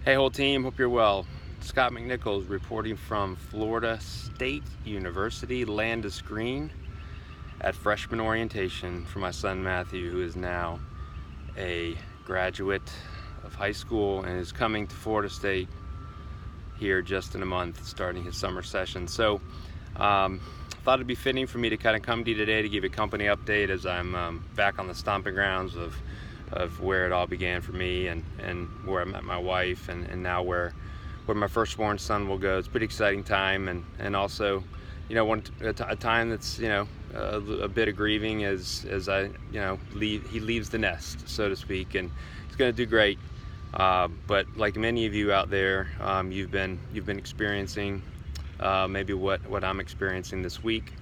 Hey, whole team, hope you're well. Scott McNichols reporting from Florida State University, Landis Green, at freshman orientation for my son Matthew, who is now a graduate of high school and is coming to Florida State here just in a month, starting his summer session. So, thought it'd be fitting for me to kind of come to you today to give a company update as I'm back on the stomping grounds of where it all began for me and where I met my wife and now where my firstborn son will go. It's a pretty exciting time and also, a time that's, a bit of grieving as I, he leaves the nest, so to speak, and he's going to do great. But like many of you out there, you've been experiencing maybe what I'm experiencing this week,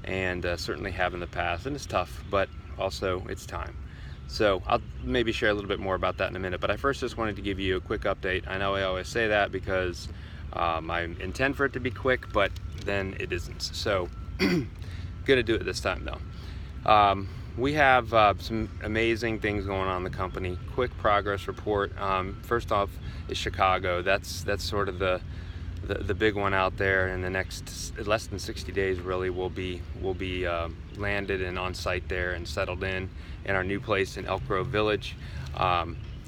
and certainly have in the past. And it's tough, but also it's time. So I'll maybe share a little bit more about that in a minute. But I first just wanted to give you a quick update. I know I always say that because I intend for it to be quick, but then it isn't. So gonna do it this time though. We have some amazing things going on in the company. Quick progress report. First off is Chicago. That's sort of the big one out there. In the next less than 60 days, really, we'll be landed and on site there and settled in our new place in Elk Grove Village.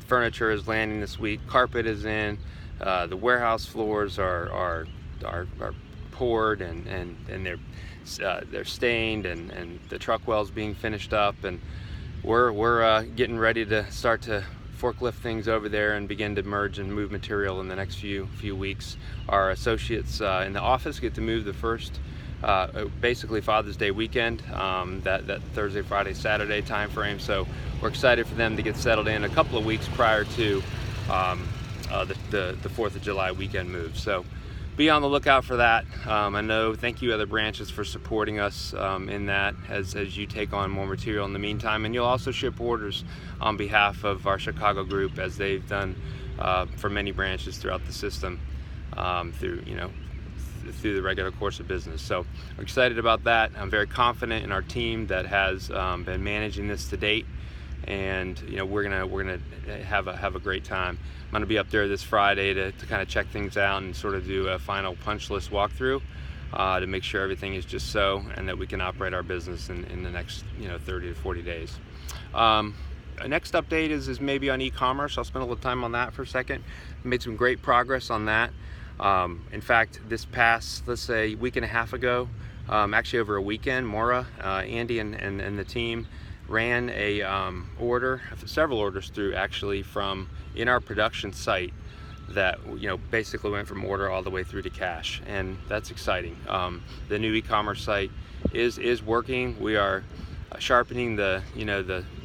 Furniture is landing this week. Carpet is in. The warehouse floors are poured and they're stained and the truck well's being finished up, and we're getting ready to start to forklift things over there and begin to merge and move material in the next few weeks. Our associates in the office get to move the first basically Father's Day weekend, that Thursday, Friday, Saturday time frame. So we're excited for them to get settled in a couple of weeks prior to the 4th of July weekend move. So be on the lookout for that. I know, thank you other branches for supporting us in that as you take on more material in the meantime, and you'll also ship orders on behalf of our Chicago group as they've done for many branches throughout the system through the regular course of business. So we're excited about that. I'm very confident in our team that has been managing this to date, and we're gonna have a great time. I'm gonna be up there this Friday to kind of check things out and sort of do a final punch list walkthrough to make sure everything is just so, and that we can operate our business in the next 30 to 40 days. Next update is maybe on e-commerce. I'll spend a little time on that for a second. Made some great progress on that. In fact, this past, let's say, week and a half ago, actually over a weekend, Maura, Andy and the team ran a several orders through actually from in our production site that basically went from order all the way through to cash, and that's exciting. The new e-commerce site is working. We are sharpening the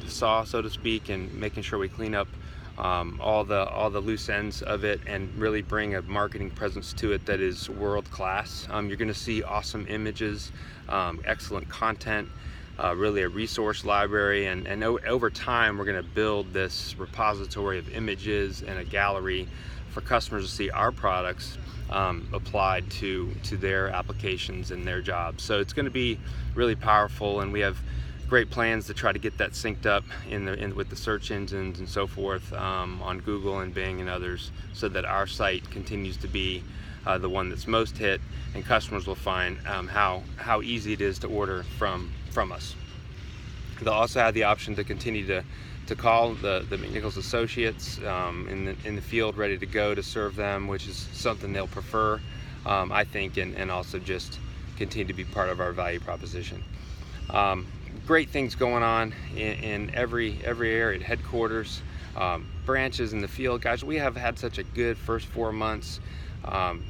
saw, so to speak, and making sure we clean up all the loose ends of it and really bring a marketing presence to it that is world class. You're going to see awesome images, excellent content, really a resource library, and over time we're going to build this repository of images and a gallery for customers to see our products applied to their applications and their jobs. So it's going to be really powerful, and we have great plans to try to get that synced up with the search engines and so forth on Google and Bing and others, so that our site continues to be the one that's most hit, and customers will find how easy it is to order from us. They'll also have the option to continue to call the McNichols associates in the field ready to go to serve them, which is something they'll prefer, I think, and also just continue to be part of our value proposition. Great things going on in every area at headquarters, branches in the field. Guys, we have had such a good first 4 months. I'm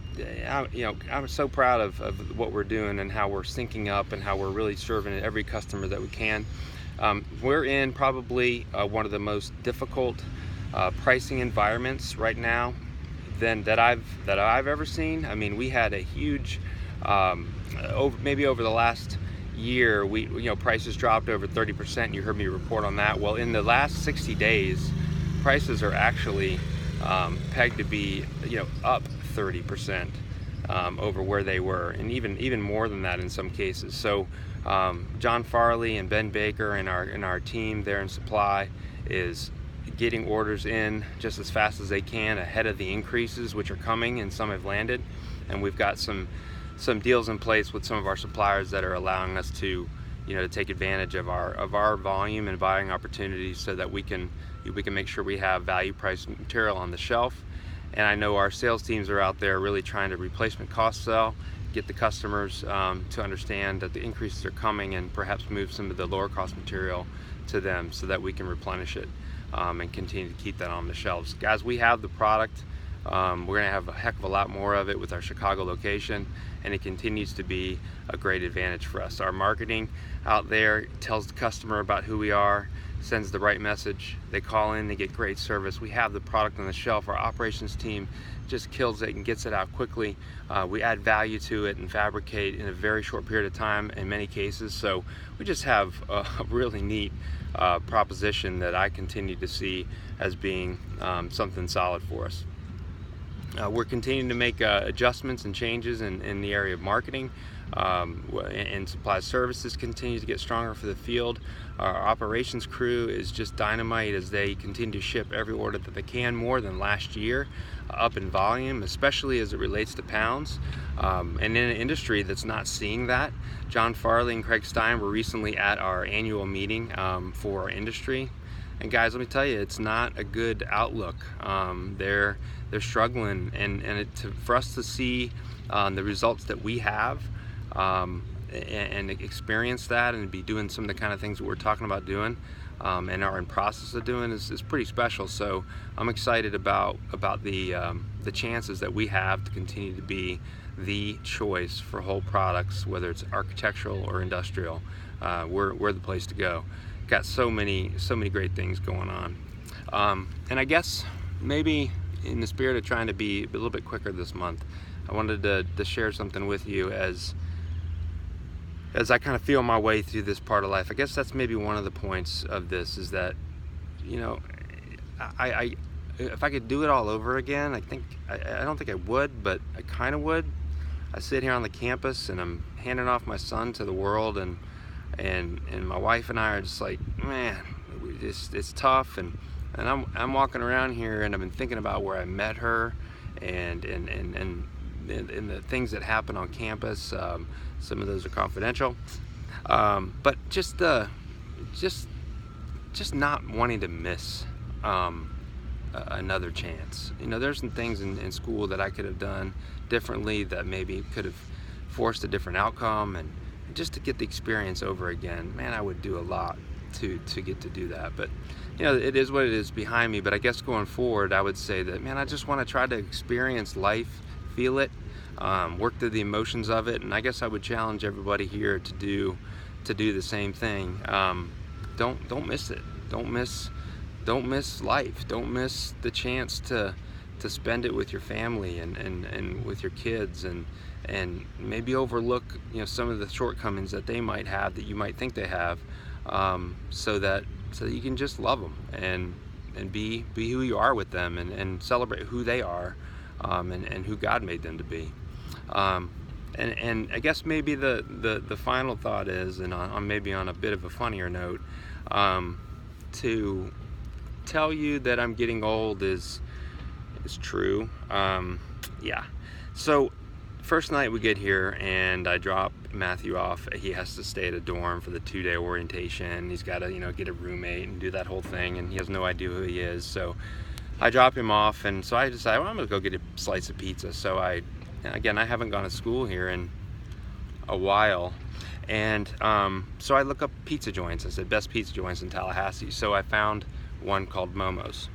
so proud of what we're doing and how we're syncing up and how we're really serving every customer that we can. We're in probably one of the most difficult pricing environments right now that I've ever seen. I mean, we had a huge over the last year, prices dropped over 30%. You heard me report on that. Well, in the last 60 days, prices are actually pegged to be up 30% over where they were, and even more than that in some cases. So John Farley and Ben Baker and our team there in supply is getting orders in just as fast as they can ahead of the increases, which are coming, and some have landed. And we've got some deals in place with some of our suppliers that are allowing us to, to take advantage of our volume and buying opportunities, so that we can make sure we have value priced material on the shelf. And I know our sales teams are out there really trying to replacement cost sell, get the customers to understand that the increases are coming, and perhaps move some of the lower cost material to them so that we can replenish it and continue to keep that on the shelves. Guys, we have the product. We're going to have a heck of a lot more of it with our Chicago location, and it continues to be a great advantage for us. Our marketing out there tells the customer about who we are, sends the right message. They call in, they get great service. We have the product on the shelf. Our operations team just kills it and gets it out quickly. We add value to it and fabricate in a very short period of time in many cases. So we just have a really neat proposition that I continue to see as being something solid for us. We're continuing to make adjustments and changes in the area of marketing, and supply services continue to get stronger for the field. Our operations crew is just dynamite as they continue to ship every order that they can, more than last year, up in volume, especially as it relates to pounds. And in an industry that's not seeing that, John Farley and Craig Stein were recently at our annual meeting for our industry. And guys, let me tell you, it's not a good outlook. They're struggling, and for us to see the results that we have and experience that, and be doing some of the kind of things that we're talking about doing and are in process of doing is pretty special. So I'm excited about the chances that we have to continue to be the choice for whole products, whether it's architectural or industrial. We're the place to go. Got so many great things going on, and I guess maybe in the spirit of trying to be a little bit quicker this month, I wanted to share something with you as I kind of feel my way through this part of life. I guess that's maybe one of the points of this, is that, I if I could do it all over again, I don't think I would, but I kind of would. I sit here on the campus and I'm handing off my son to the world, and my wife and I are just like, man, it's tough, and I'm walking around here and I've been thinking about where I met her, and the things that happen on campus. Some of those are confidential, but just not wanting to miss another chance. There's some things in school that I could have done differently that maybe could have forced a different outcome, and just to get the experience over again, man, I would do a lot to get to do that. But it is what it is behind me. But I guess going forward, I would say that, man, I just want to try to experience life, feel it, work through the emotions of it. And I guess I would challenge everybody here to do the same thing. Don't miss it. Don't miss life. Don't miss the chance to spend it with your family and with your kids, and maybe overlook some of the shortcomings that they might have, that you might think they have, so that you can just love them and be who you are with them, and celebrate who they are, and who God made them to be. And I guess maybe the final thought is, and maybe on a bit of a funnier note, to tell you that I'm getting old is true. Yeah. So first night we get here, and I drop Matthew off. He has to stay at a dorm for the 2-day orientation. He's got to get a roommate and do that whole thing, and he has no idea who he is. So I drop him off, and so I decide, well, I'm gonna go get a slice of pizza. So I haven't gone to school here in a while, and so I look up pizza joints. I said, best pizza joints in Tallahassee. So I found one called Momo's,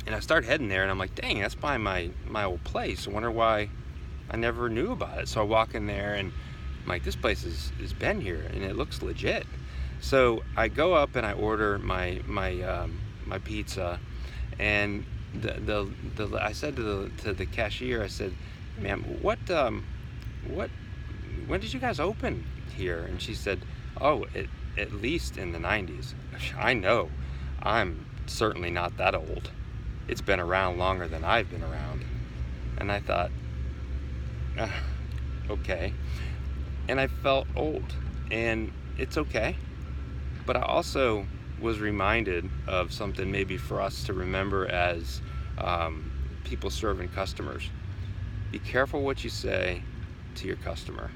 and I start heading there, and I'm like, dang, that's by my old place. I wonder why I never knew about it. So I walk in there, and I'm like, this place has been here, and it looks legit. So I go up and I order my pizza, and I said to the cashier, I said, ma'am, when did you guys open here? And she said, oh, at least in the 90s. I know, I'm certainly not that old. It's been around longer than I've been around. And I thought, okay. And I felt old, and it's okay. But I also was reminded of something maybe for us to remember as people serving customers. Be careful what you say to your customer.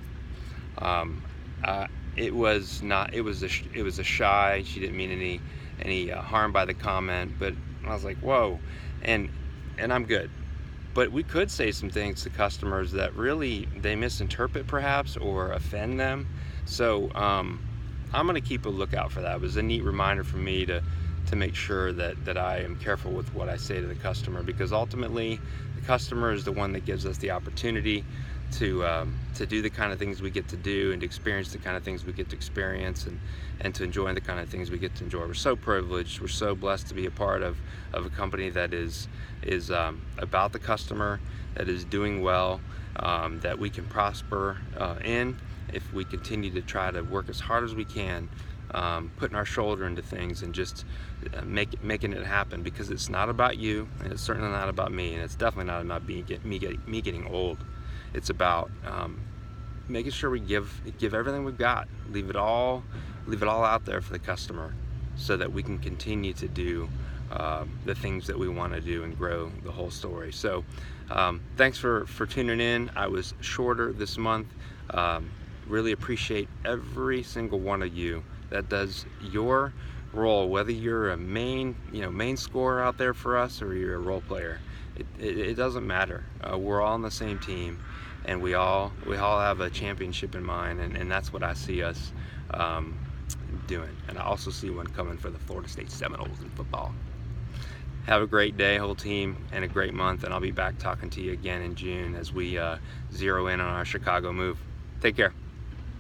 It was a shy. She didn't mean any harm by the comment, but I was like, whoa, and I'm good. But we could say some things to customers that really they misinterpret perhaps or offend them. So I'm going to keep a lookout for that. It was a neat reminder for me to make sure that I am careful with what I say to the customer, because ultimately the customer is the one that gives us the opportunity to do the kind of things we get to do and to experience the kind of things we get to experience and to enjoy the kind of things we get to enjoy. We're so privileged, we're so blessed to be a part of a company that is about the customer, that is doing well, that we can prosper in if we continue to try to work as hard as we can, putting our shoulder into things and just making it happen, because it's not about you, and it's certainly not about me, and it's definitely not about me getting old. It's about making sure we give everything we've got, leave it all out there for the customer, so that we can continue to do the things that we want to do and grow the whole story. So thanks for tuning in. I was shorter this month. Really appreciate every single one of you that does your role, whether you're a main scorer out there for us or you're a role player. It doesn't matter. We're all on the same team, and we all have a championship in mind, and that's what I see us doing. And I also see one coming for the Florida State Seminoles in football. Have a great day, whole team, and a great month, and I'll be back talking to you again in June as we zero in on our Chicago move. Take care.